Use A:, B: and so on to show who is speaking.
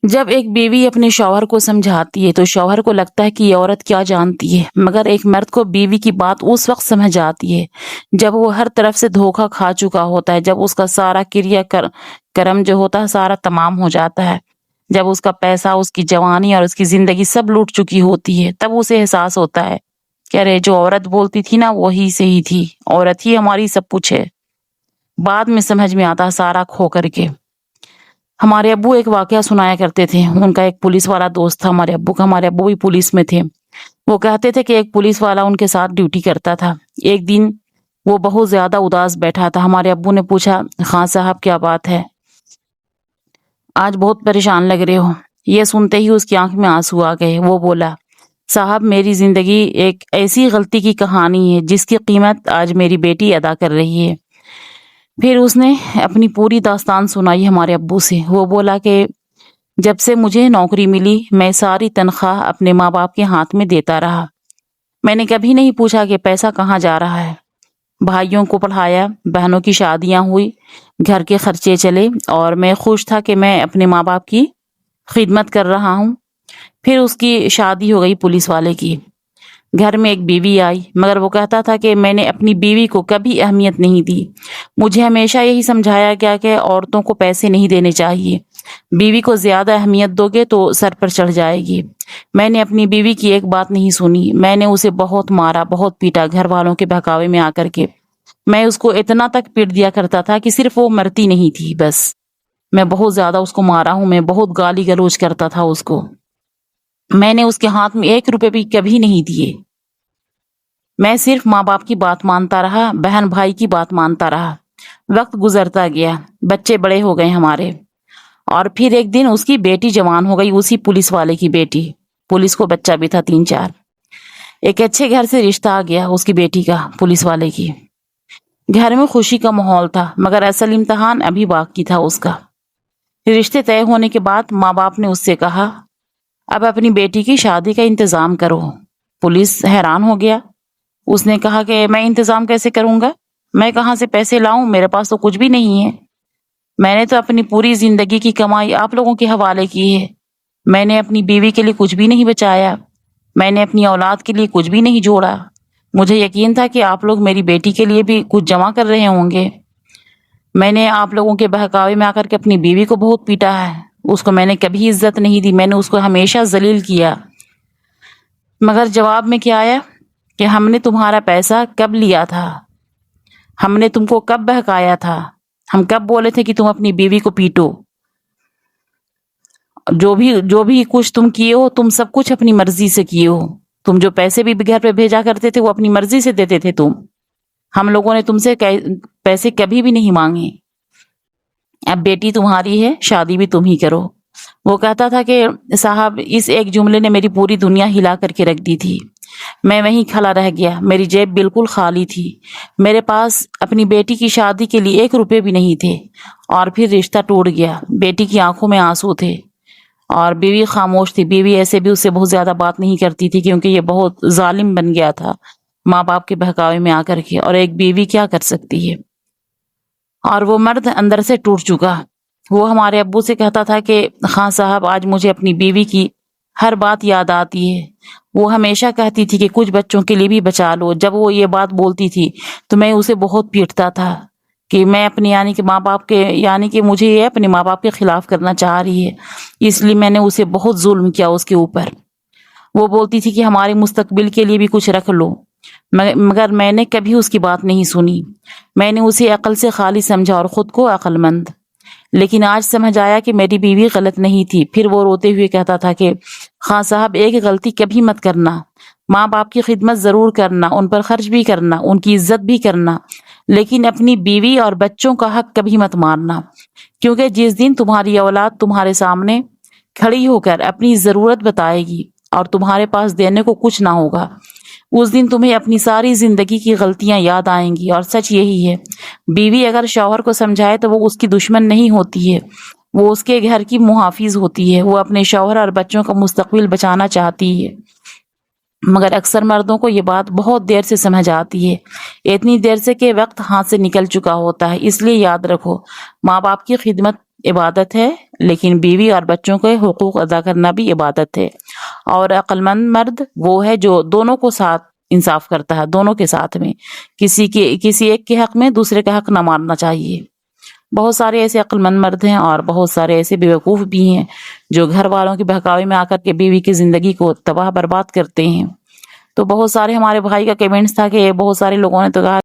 A: جب ایک بیوی اپنے شوہر کو سمجھاتی ہے تو شوہر کو لگتا ہے کہ یہ عورت کیا جانتی ہے، مگر ایک مرد کو بیوی کی بات اس وقت سمجھ آتی ہے جب وہ ہر طرف سے دھوکہ کھا چکا ہوتا ہے، جب اس کا سارا کرم جو ہوتا ہے سارا تمام ہو جاتا ہے، جب اس کا پیسہ، اس کی جوانی اور اس کی زندگی سب لوٹ چکی ہوتی ہے، تب اسے احساس ہوتا ہے کہ ارے جو عورت بولتی تھی نا وہی صحیح تھی، عورت ہی ہماری سب کچھ ہے۔ بعد میں سمجھ میں آتا ہے سارا کھو کر کے۔ ہمارے ابو ایک واقعہ سنایا کرتے تھے، ان کا ایک پولیس والا دوست تھا ہمارے ابو کا، ہمارے ابو بھی پولیس میں تھے۔ وہ کہتے تھے کہ ایک پولیس والا ان کے ساتھ ڈیوٹی کرتا تھا۔ ایک دن وہ بہت زیادہ اداس بیٹھا تھا۔ ہمارے ابو نے پوچھا، خان صاحب کیا بات ہے؟ آج بہت پریشان لگ رہے ہو۔ یہ سنتے ہی اس کی آنکھ میں آنسو آ گئے۔ وہ بولا، صاحب میری زندگی ایک ایسی غلطی کی کہانی ہے جس کی قیمت آج میری بیٹی ادا کر رہی ہے۔ پھر اس نے اپنی پوری داستان سنائی ہمارے ابو سے۔ وہ بولا کہ جب سے مجھے نوکری ملی میں ساری تنخواہ اپنے ماں باپ کے ہاتھ میں دیتا رہا۔ میں نے کبھی نہیں پوچھا کہ پیسہ کہاں جا رہا ہے۔ بھائیوں کو پڑھایا، بہنوں کی شادیاں ہوئی، گھر کے خرچے چلے، اور میں خوش تھا کہ میں اپنے ماں باپ کی خدمت کر رہا ہوں۔ پھر اس کی شادی ہو گئی پولیس والے کی۔ گھر میں ایک بیوی آئی، مگر وہ کہتا تھا کہ میں نے اپنی بیوی کو کبھی اہمیت نہیں دی۔ مجھے ہمیشہ یہی سمجھایا گیا کہ عورتوں کو پیسے نہیں دینے چاہیے، بیوی کو زیادہ اہمیت دو گے تو سر پر چڑھ جائے گی۔ میں نے اپنی بیوی کی ایک بات نہیں سنی، میں نے اسے بہت مارا، بہت پیٹا، گھر والوں کے بہکاوے میں آ کر کے۔ میں اس کو اتنا تک پیٹ دیا کرتا تھا کہ صرف وہ مرتی نہیں تھی بس، میں بہت زیادہ اس کو مارا ہوں، میں بہت گالی گلوچ کرتا تھا اس کو۔ میں نے اس کے ہاتھ میں 1 روپے بھی کبھی نہیں دیے۔ میں صرف ماں باپ کی بات مانتا رہا، بہن بھائی کی بات مانتا رہا۔ وقت گزرتا گیا، بچے بڑے ہو گئے ہمارے، اور پھر ایک دن اس کی بیٹی جوان ہو گئی، اسی پولیس والے کی بیٹی۔ پولیس کو بچہ بھی تھا 3-4۔ ایک اچھے گھر سے رشتہ آ گیا اس کی بیٹی کا، پولیس والے کی۔ گھر میں خوشی کا ماحول تھا، مگر اصل امتحان ابھی باقی تھا اس کا۔ رشتے طے ہونے کے بعد ماں باپ نے اس سے کہا، اب اپنی بیٹی کی شادی کا انتظام کرو۔ پولیس حیران ہو گیا۔ اس نے کہا کہ میں انتظام کیسے کروں گا؟ میں کہاں سے پیسے لاؤں؟ میرے پاس تو کچھ بھی نہیں ہے۔ میں نے تو اپنی پوری زندگی کی کمائی آپ لوگوں کے حوالے کی ہے۔ میں نے اپنی بیوی کے لیے کچھ بھی نہیں بچایا، میں نے اپنی اولاد کے لیے کچھ بھی نہیں جوڑا۔ مجھے یقین تھا کہ آپ لوگ میری بیٹی کے لیے بھی کچھ جمع کر رہے ہوں گے۔ میں نے آپ لوگوں کے بہکاوے میں آ کر کے اپنی بیوی کو بہت پیٹا ہے، اس کو میں نے کبھی عزت نہیں دی، میں نے اس کو ہمیشہ ذلیل کیا۔ مگر جواب میں کیا آیا کہ ہم نے تمہارا پیسہ کب لیا تھا؟ ہم نے تم کو کب بہکایا تھا؟ ہم کب بولے تھے کہ تم اپنی بیوی کو پیٹو؟ جو بھی کچھ تم کیے ہو، تم سب کچھ اپنی مرضی سے کیے ہو۔ تم جو پیسے بھی گھر پہ بھیجا کرتے تھے وہ اپنی مرضی سے دیتے تھے تم۔ ہم لوگوں نے تم سے پیسے کبھی بھی نہیں مانگے۔ اب بیٹی تمہاری ہے، شادی بھی تم ہی کرو۔ وہ کہتا تھا کہ صاحب اس ایک جملے نے میری پوری دنیا ہلا کر کے رکھ دی تھی۔ میں وہیں کھڑا رہ گیا، میری جیب بالکل خالی تھی، میرے پاس اپنی بیٹی کی شادی کے لیے 1 روپے بھی نہیں تھے۔ اور پھر رشتہ ٹوٹ گیا، بیٹی کی آنکھوں میں آنسو تھے، اور بیوی خاموش تھی۔ بیوی ایسے بھی اس سے بہت زیادہ بات نہیں کرتی تھی کیونکہ یہ بہت ظالم بن گیا تھا ماں باپ کے بہکاوے میں آ کر کے، اور ایک بیوی کیا کر سکتی ہے؟ اور وہ مرد اندر سے ٹوٹ چکا۔ وہ ہمارے ابو سے کہتا تھا کہ خان صاحب آج مجھے اپنی بیوی کی ہر بات یاد آتی ہے۔ وہ ہمیشہ کہتی تھی کہ کچھ بچوں کے لیے بھی بچا لو۔ جب وہ یہ بات بولتی تھی تو میں اسے بہت پیٹتا تھا کہ میں اپنے مجھے یہ اپنے ماں باپ کے خلاف کرنا چاہ رہی ہے، اس لیے میں نے اسے بہت ظلم کیا اس کے اوپر۔ وہ بولتی تھی کہ ہمارے مستقبل کے لیے بھی کچھ رکھ لو، مگر میں نے کبھی اس کی بات نہیں سنی۔ میں نے اسے عقل سے خالی سمجھا اور خود کو عقل مند، لیکن آج سمجھ آیا کہ میری بیوی غلط نہیں تھی۔ پھر وہ روتے ہوئے کہتا تھا کہ خان صاحب ایک غلطی کبھی مت کرنا، ماں باپ کی خدمت ضرور کرنا، ان پر خرچ بھی کرنا، ان کی عزت بھی کرنا، لیکن اپنی بیوی اور بچوں کا حق کبھی مت مارنا، کیونکہ جس دن تمہاری اولاد تمہارے سامنے کھڑی ہو کر اپنی ضرورت بتائے گی اور تمہارے پاس دینے کو کچھ نہ ہوگا، اس دن تمہیں اپنی ساری زندگی کی غلطیاں یاد آئیں گی۔ اور سچ یہی ہے، بیوی اگر شوہر کو سمجھائے تو وہ اس کی دشمن نہیں ہوتی ہے، وہ اس کے گھر کی محافظ ہوتی ہے، وہ اپنے شوہر اور بچوں کا مستقبل بچانا چاہتی ہے۔ مگر اکثر مردوں کو یہ بات بہت دیر سے سمجھ آتی ہے، اتنی دیر سے کہ وقت ہاتھ سے نکل چکا ہوتا ہے۔ اس لیے یاد رکھو، ماں باپ کی خدمت عبادت ہے لیکن بیوی اور بچوں کے حقوق ادا کرنا بھی عبادت ہے۔ اور عقل مند مرد وہ ہے جو دونوں کو ساتھ انصاف کرتا ہے، دونوں کے ساتھ میں، کسی ایک کے حق میں دوسرے کا حق نہ ماننا چاہیے۔ بہت سارے ایسے عقل مند مرد ہیں اور بہت سارے ایسے بیوقوف بھی ہیں جو گھر والوں کی بہکاوی میں آ کر کے بیوی کی زندگی کو تباہ برباد کرتے ہیں۔ تو بہت سارے ہمارے بھائی کا کمنٹس تھا کہ بہت سارے لوگوں نے تو کہا